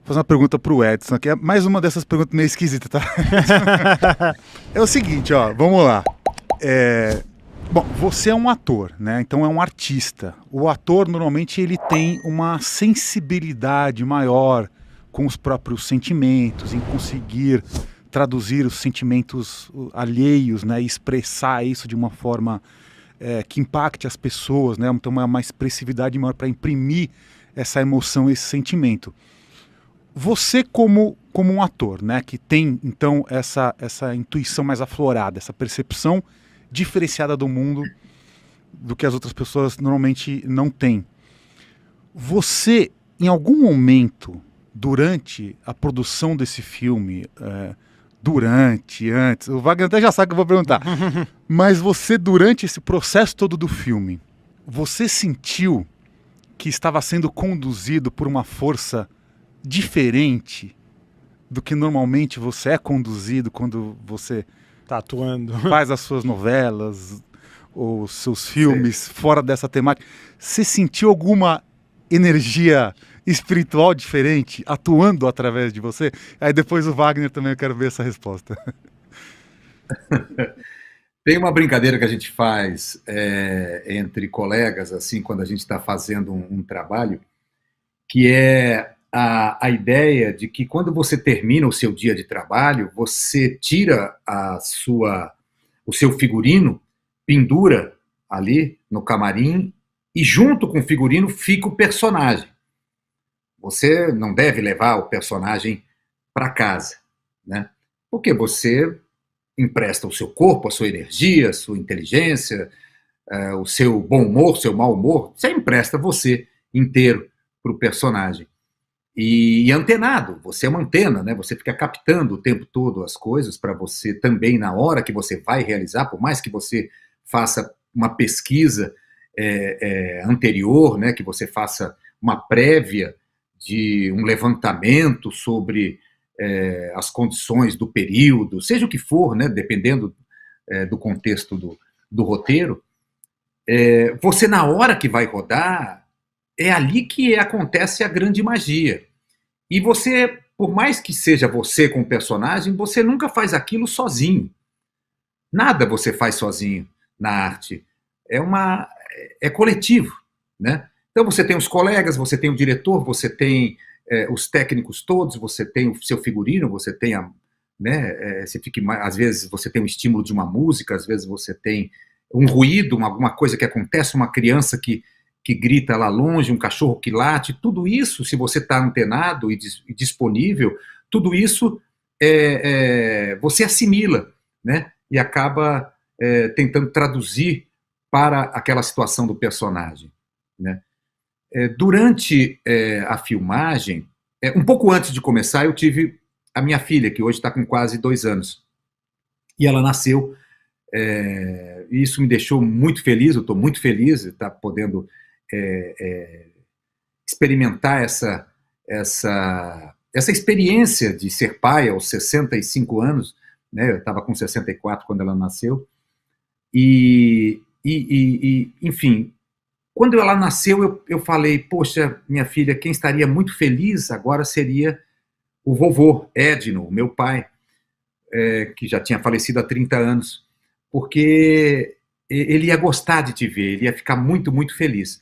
fazer uma pergunta pro Edson, que é mais uma dessas perguntas meio esquisitas, tá? É o seguinte, ó, vamos lá. Bom, você é um ator, né? Então é um artista. O ator, normalmente, ele tem uma sensibilidade maior com os próprios sentimentos, em conseguir traduzir os sentimentos alheios, né? E expressar isso de uma forma que impacte as pessoas, né? Então uma expressividade maior para imprimir essa emoção, esse sentimento. Você como um ator, né, que tem então essa intuição mais aflorada, essa percepção diferenciada do mundo do que as outras pessoas normalmente não têm. Você, em algum momento, durante a produção desse filme, antes, o Wagner até já sabe que eu vou perguntar, mas você, durante esse processo todo do filme, você sentiu que estava sendo conduzido por uma força diferente do que normalmente você é conduzido quando você tá atuando, faz as suas novelas ou seus filmes fora dessa temática? Você sentiu alguma energia espiritual diferente atuando através de você? Aí depois o Wagner também, eu quero ver essa resposta. Tem uma brincadeira que a gente faz entre colegas, assim, quando a gente está fazendo um trabalho, que é a ideia de que quando você termina o seu dia de trabalho, você tira o seu figurino, pendura ali no camarim e junto com o figurino fica o personagem. Você não deve levar o personagem para casa, né? Porque você empresta o seu corpo, a sua energia, a sua inteligência, o seu bom humor, o seu mau humor, você empresta você inteiro para o personagem. E antenado, você é uma antena, né? Você fica captando o tempo todo as coisas para você também, na hora que você vai realizar, por mais que você faça uma pesquisa anterior, né? Que você faça uma prévia de um levantamento sobre as condições do período, seja o que for, né? Dependendo do contexto do roteiro, você, na hora que vai rodar, é ali que acontece a grande magia. E você, por mais que seja você com o personagem, você nunca faz aquilo sozinho. Nada você faz sozinho na arte. É coletivo, né? Então você tem os colegas, você tem o diretor, você tem os técnicos todos, você tem o seu figurino, você tem você fica, às vezes você tem o estímulo de uma música, às vezes você tem um ruído, alguma coisa que acontece, uma criança que grita lá longe, um cachorro que late, tudo isso, se você está antenado e disponível, tudo isso você assimila, né? E acaba tentando traduzir para aquela situação do personagem, né? Durante a filmagem, um pouco antes de começar, eu tive a minha filha, que hoje está com quase 2 anos, e ela nasceu, e isso me deixou muito feliz, eu estou muito feliz de estar podendo experimentar essa experiência de ser pai aos 65 anos, né? Eu estava com 64 quando ela nasceu, enfim, quando ela nasceu, eu falei, poxa, minha filha, quem estaria muito feliz agora seria o vovô Edno, meu pai, que já tinha falecido há 30 anos, porque ele ia gostar de te ver, ele ia ficar muito, muito feliz.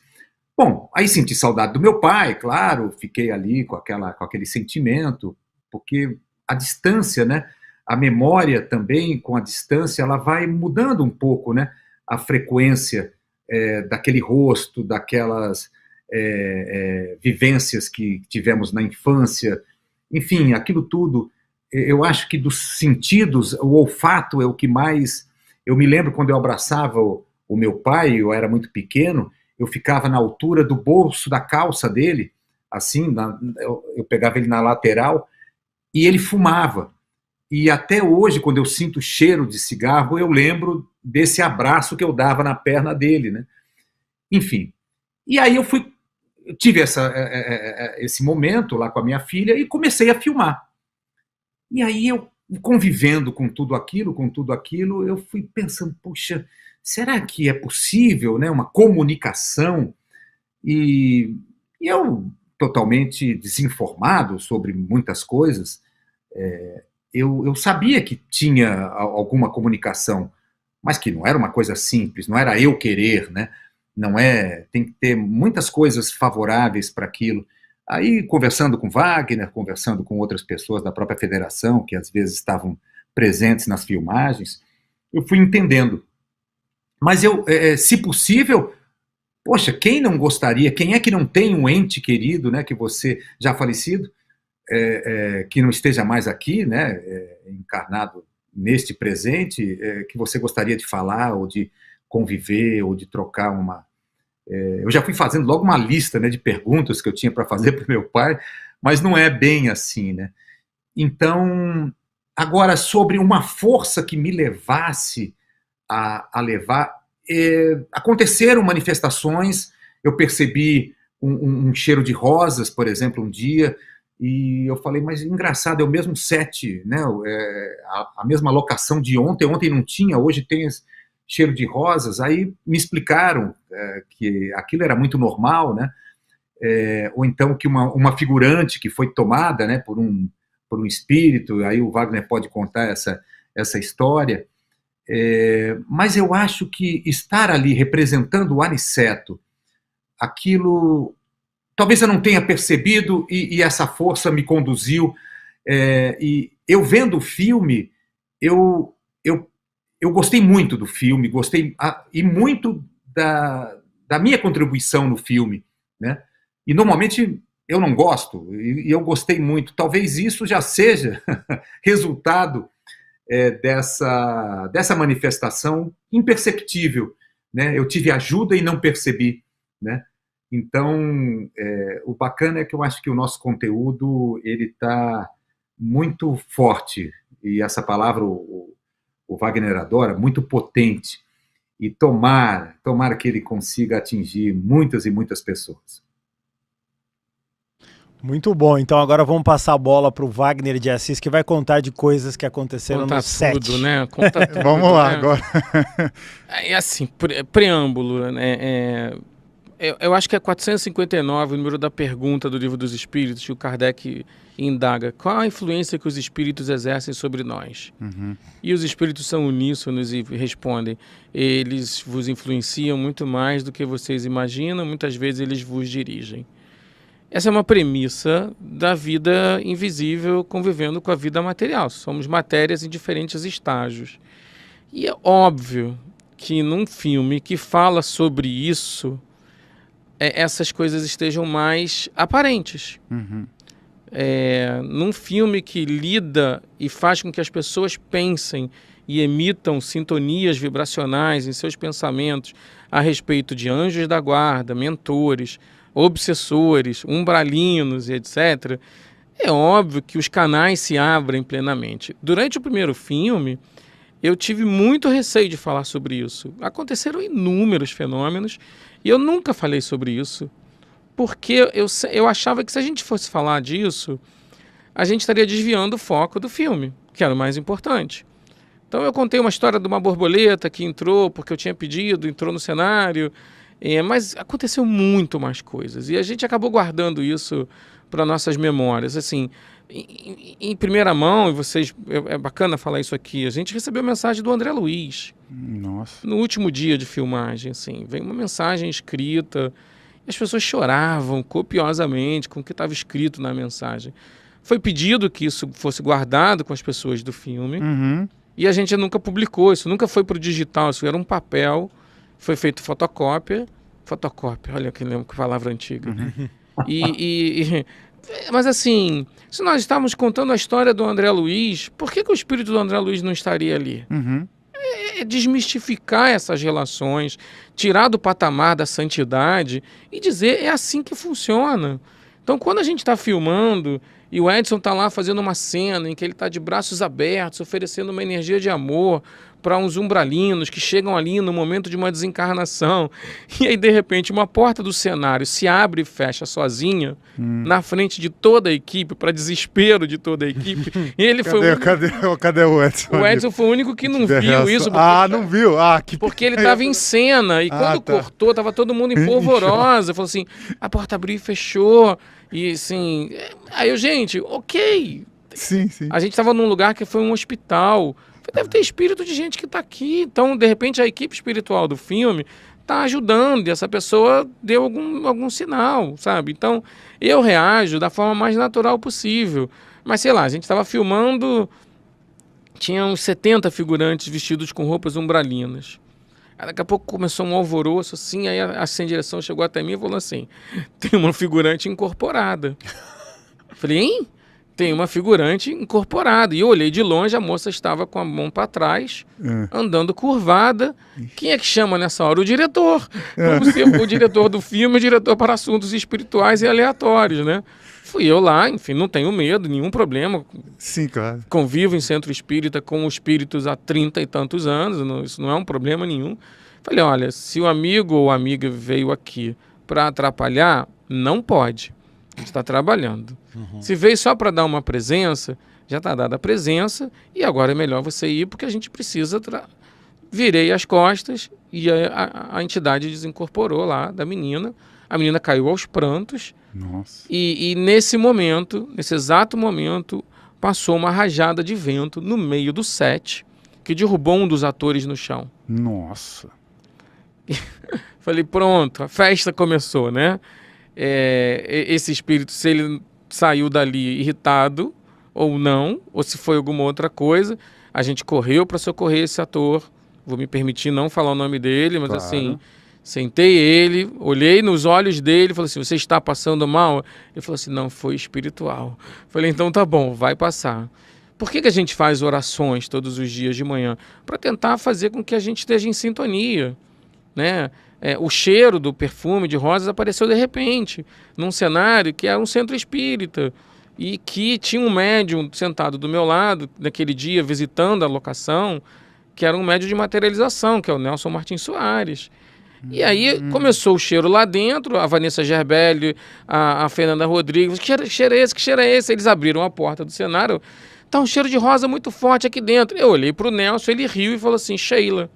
Bom, aí senti saudade do meu pai, claro, fiquei ali com aquele sentimento, porque a distância, né, a memória também, com a distância, ela vai mudando um pouco, né, a frequência daquele rosto, daquelas vivências que tivemos na infância, enfim, aquilo tudo. Eu acho que dos sentidos, o olfato é o que mais... Eu me lembro quando eu abraçava o meu pai, eu era muito pequeno, eu ficava na altura do bolso da calça dele, assim, eu pegava ele na lateral, e ele fumava. E até hoje, quando eu sinto o cheiro de cigarro, eu lembro desse abraço que eu dava na perna dele, né? Enfim. E aí eu tive esse momento lá com a minha filha e comecei a filmar. E aí eu, convivendo com tudo aquilo, eu fui pensando, puxa, será que é possível, né, uma comunicação? E eu, totalmente desinformado sobre muitas coisas, eu sabia que tinha alguma comunicação, mas que não era uma coisa simples, não era eu querer, né? Não é, tem que ter muitas coisas favoráveis para aquilo. Aí, conversando com Wagner, conversando com outras pessoas da própria federação, que às vezes estavam presentes nas filmagens, eu fui entendendo. Mas eu, se possível, poxa, quem não gostaria, quem é que não tem um ente querido, né, que você, já falecido, que não esteja mais aqui, né, encarnado neste presente, que você gostaria de falar, ou de conviver, ou de trocar uma... eu já fui fazendo logo uma lista, né, de perguntas que eu tinha para fazer para o meu pai, mas não é bem assim, né? Então, agora, sobre uma força que me levasse a levar... aconteceram manifestações, eu percebi um cheiro de rosas, por exemplo, um dia, e eu falei, mas engraçado, é o mesmo set, né? A mesma locação de ontem não tinha, hoje tem esse cheiro de rosas. Aí me explicaram que aquilo era muito normal, né? Ou então que uma figurante que foi tomada, né, por um espírito, aí o Wagner pode contar essa história. Mas eu acho que estar ali representando o Aniceto, aquilo, talvez eu não tenha percebido, e essa força me conduziu, e eu vendo o filme, eu gostei muito do filme, gostei e muito da minha contribuição no filme, né? E normalmente eu não gosto, e eu gostei muito. Talvez isso já seja resultado dessa manifestação imperceptível, né? Eu tive ajuda e não percebi, né? Então, o bacana é que eu acho que o nosso conteúdo ele está muito forte, e essa palavra o Wagner adora, muito potente, e tomara que ele consiga atingir muitas e muitas pessoas. Muito bom, então agora vamos passar a bola para o Wagner de Assis, que vai contar de coisas que aconteceram no set. Tudo, né? Conta tudo, vamos lá, né? agora. É assim, preâmbulo, né? Eu acho que é 459 o número da pergunta do Livro dos Espíritos, que o Kardec indaga. Qual a influência que os espíritos exercem sobre nós? Uhum. E os espíritos são uníssonos e respondem. Eles vos influenciam muito mais do que vocês imaginam, muitas vezes eles vos dirigem. Essa é uma premissa da vida invisível convivendo com a vida material. Somos matérias em diferentes estágios. E é óbvio que num filme que fala sobre isso, essas coisas estejam mais aparentes. Uhum. Num filme que lida e faz com que as pessoas pensem e emitam sintonias vibracionais em seus pensamentos a respeito de anjos da guarda, mentores, obsessores, umbralinos e etc., é óbvio que os canais se abrem plenamente. Durante o primeiro filme, eu tive muito receio de falar sobre isso. Aconteceram inúmeros fenômenos e eu nunca falei sobre isso, porque eu achava que se a gente fosse falar disso, a gente estaria desviando o foco do filme, que era o mais importante. Então eu contei uma história de uma borboleta que entrou porque eu tinha pedido, entrou no cenário, mas aconteceu muito mais coisas e a gente acabou guardando isso para nossas memórias. Assim, em primeira mão, e vocês, é bacana falar isso aqui, a gente recebeu mensagem do André Luiz. Nossa. No último dia de filmagem, assim, veio uma mensagem escrita, e as pessoas choravam copiosamente com o que estava escrito na mensagem. Foi pedido que isso fosse guardado com as pessoas do filme, Uhum. e a gente nunca publicou, isso nunca foi para o digital, isso era um papel, foi feito fotocópia, olha que palavra antiga. Uhum. Mas assim, se nós estávamos contando a história do André Luiz, por que o espírito do André Luiz não estaria ali? Uhum. Desmistificar essas relações, tirar do patamar da santidade e dizer, é assim que funciona. Então, quando a gente está filmando e o Edson está lá fazendo uma cena em que ele está de braços abertos, oferecendo uma energia de amor para uns umbralinos que chegam ali no momento de uma desencarnação, e aí, de repente, uma porta do cenário se abre e fecha sozinha, na frente de toda a equipe, para desespero de toda a equipe, e ele Cadê o Edson? O Edson foi o único que não viu isso. Não viu? Porque ele estava em cena, e quando cortou, estava todo mundo em polvorosa. Falou assim, a porta abriu e fechou. E assim, aí gente, ok. Sim, sim. A gente estava num lugar que foi um hospital. Deve ter espírito de gente que está aqui. Então, de repente, a equipe espiritual do filme está ajudando e essa pessoa deu algum sinal, sabe? Então, eu reajo da forma mais natural possível. Mas, sei lá, a gente estava filmando, tinha uns 70 figurantes vestidos com roupas umbralinas. Aí, daqui a pouco começou um alvoroço, assim, aí a sem direção chegou até mim e falou assim, tem uma figurante incorporada. Falei, hein? Tem uma figurante incorporada. E eu olhei de longe, a moça estava com a mão para trás, andando curvada. Quem é que chama nessa hora? O diretor. Como se o diretor do filme, o diretor para assuntos espirituais e aleatórios, né? Fui eu lá, enfim, não tenho medo, nenhum problema. Sim, claro. Convivo em centro espírita com espíritos há 30 e tantos anos, isso não é um problema nenhum. Falei, olha, se o amigo ou amiga veio aqui para atrapalhar, não pode. A gente está trabalhando. Se veio só para dar uma presença, já está dada a presença e agora é melhor você ir porque a gente precisa... Virei as costas e a entidade desincorporou lá da menina. A menina caiu aos prantos. Nossa. E nesse momento, nesse exato momento, passou uma rajada de vento no meio do set que derrubou um dos atores no chão. Nossa. Falei, pronto, a festa começou, né? Esse espírito, se ele saiu dali irritado ou não, ou se foi alguma outra coisa, a gente correu para socorrer esse ator. Vou me permitir não falar o nome dele, mas claro. Assim, sentei ele, olhei nos olhos dele, falei assim, você está passando mal? Ele falou assim, não, foi espiritual. Falei, então tá bom, vai passar. Por que a gente faz orações todos os dias de manhã? Para tentar fazer com que a gente esteja em sintonia, né? O cheiro do perfume de rosas apareceu de repente, num cenário que era um centro espírita e que tinha um médium sentado do meu lado, naquele dia, visitando a locação, que era um médium de materialização, que é o Nelson Martins Soares. E aí começou o cheiro lá dentro, a Vanessa Gerbelli, a Fernanda Rodrigues, que cheiro é esse, que cheiro é esse? Eles abriram a porta do cenário, tá um cheiro de rosa muito forte aqui dentro. Eu olhei para o Nelson, ele riu e falou assim, Sheila.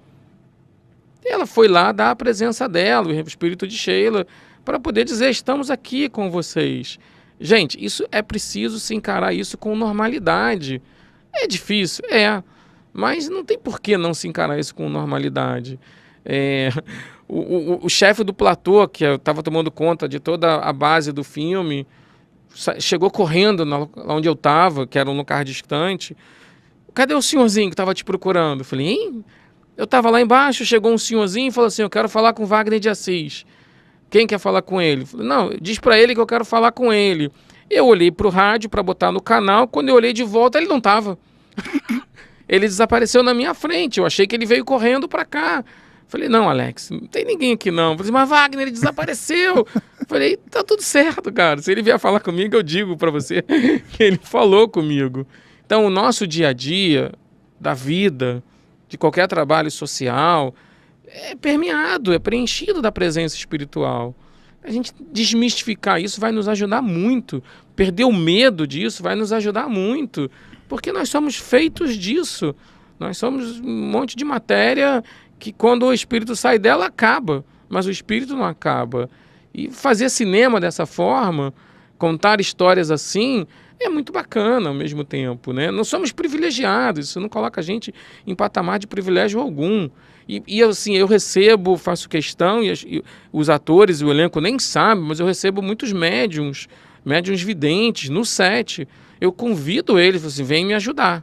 Ela foi lá dar a presença dela, o espírito de Sheila, para poder dizer, estamos aqui com vocês. Gente, isso é preciso se encarar isso com normalidade. É difícil, mas não tem por que não se encarar isso com normalidade. O chefe do platô, que estava tomando conta de toda a base do filme, chegou correndo lá onde eu estava, que era um lugar distante. Cadê o senhorzinho que estava te procurando? Eu falei, hein? Eu estava lá embaixo, chegou um senhorzinho e falou assim, eu quero falar com Wagner de Assis. Quem quer falar com ele? Eu falei, não, diz para ele que eu quero falar com ele. Eu olhei para o rádio para botar no canal, quando eu olhei de volta, ele não estava. Ele desapareceu na minha frente, eu achei que ele veio correndo para cá. Falei, não, Alex, não tem ninguém aqui não. Falei, mas Wagner, ele desapareceu. Falei, tá tudo certo, cara. Se ele vier falar comigo, eu digo para você que ele falou comigo. Então, o nosso dia a dia, da vida, de qualquer trabalho social, é permeado, é preenchido da presença espiritual. A gente desmistificar isso vai nos ajudar muito. Perder o medo disso vai nos ajudar muito. Porque nós somos feitos disso. Nós somos um monte de matéria que quando o espírito sai dela, acaba. Mas o espírito não acaba. E fazer cinema dessa forma, contar histórias assim, é muito bacana ao mesmo tempo, né? Não somos privilegiados, isso não coloca a gente em patamar de privilégio algum. E assim, eu recebo, faço questão, e os atores e o elenco nem sabem, mas eu recebo muitos médiums videntes no set. Eu convido eles, assim, vem me ajudar.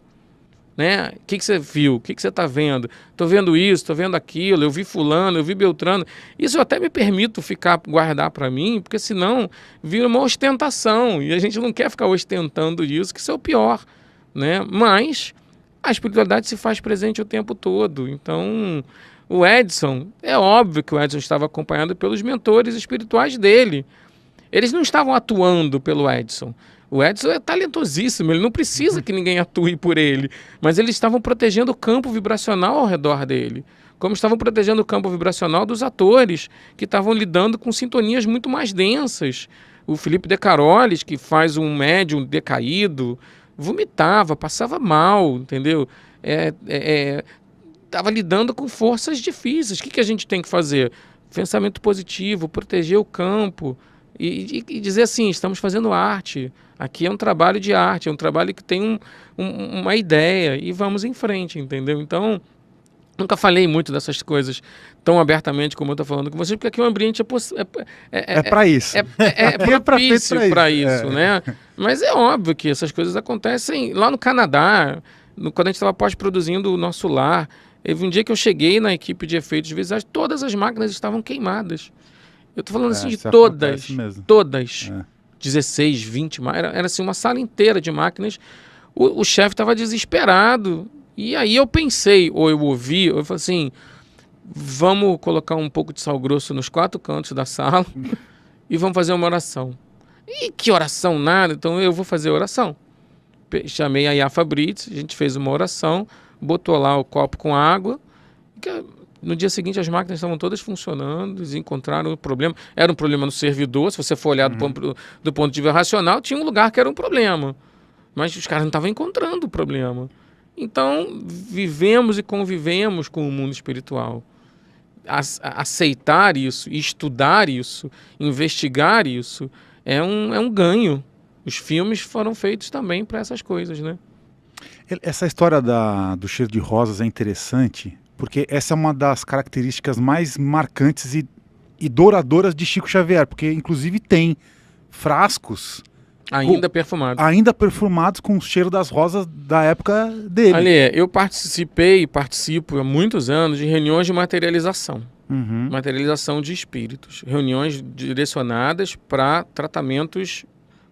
Né? O que você viu? O que você está vendo? Estou vendo isso, estou vendo aquilo, eu vi fulano, eu vi Beltrano. Isso eu até me permito guardar para mim, porque senão vira uma ostentação, e a gente não quer ficar ostentando isso, que isso é o pior. Né? Mas a espiritualidade se faz presente o tempo todo. Então, o Edson, é óbvio que o Edson estava acompanhado pelos mentores espirituais dele. Eles não estavam atuando pelo Edson. O Edson é talentosíssimo, ele não precisa que ninguém atue por ele, mas eles estavam protegendo o campo vibracional ao redor dele, como estavam protegendo o campo vibracional dos atores, que estavam lidando com sintonias muito mais densas. O Felipe De Carolis, que faz um médium decaído, vomitava, passava mal, entendeu? Estava lidando com forças difíceis. O que a gente tem que fazer? Pensamento positivo, proteger o campo, e dizer assim, estamos fazendo arte, aqui é um trabalho de arte, é um trabalho que tem uma ideia e vamos em frente, entendeu? Então, nunca falei muito dessas coisas tão abertamente como eu estou falando com você, porque aqui o ambiente É para isso. é propício feito pra para isso, isso, né? Mas é óbvio que essas coisas acontecem lá no Canadá, quando a gente estava pós-produzindo o Nosso Lar. Teve um dia que eu cheguei na equipe de efeitos visuais, todas as máquinas estavam queimadas. Eu estou falando assim de isso todas, acontece mesmo. todas. É. 16, 20, era assim uma sala inteira de máquinas. O chefe estava desesperado. E aí eu pensei, ou eu ouvi, eu falei assim, vamos colocar um pouco de sal grosso nos 4 cantos da sala e vamos fazer uma oração. E que oração nada, então eu vou fazer a oração. Chamei a Yafa Brits, a gente fez uma oração, botou lá o copo com água. No dia seguinte as máquinas estavam todas funcionando, eles encontraram o problema. Era um problema no servidor, se você for olhar do ponto de vista racional, tinha um lugar que era um problema. Mas os caras não estavam encontrando o problema. Então, vivemos e convivemos com o mundo espiritual. Aceitar isso, estudar isso, investigar isso, é um ganho. Os filmes foram feitos também para essas coisas, né? Essa história do cheiro de rosas é interessante, porque essa é uma das características mais marcantes e douradouras de Chico Xavier, porque inclusive tem frascos Ainda perfumado. ainda perfumados com o cheiro das rosas da época dele. Ali, eu participo há muitos anos de reuniões de materialização. Uhum. Materialização de espíritos. Reuniões direcionadas para tratamentos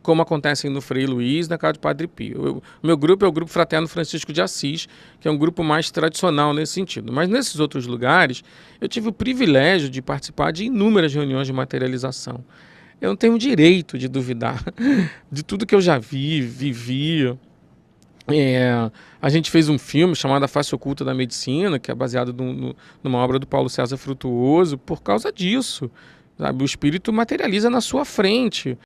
como acontecem no Frei Luiz, na casa do Padre Pio. O meu grupo é o Grupo Fraterno Francisco de Assis, que é um grupo mais tradicional nesse sentido. Mas nesses outros lugares, eu tive o privilégio de participar de inúmeras reuniões de materialização. Eu não tenho o direito de duvidar de tudo que eu já vivi. A gente fez um filme chamado A Face Oculta da Medicina, que é baseado numa obra do Paulo César Frutuoso, por causa disso. Sabe? O espírito materializa na sua frente.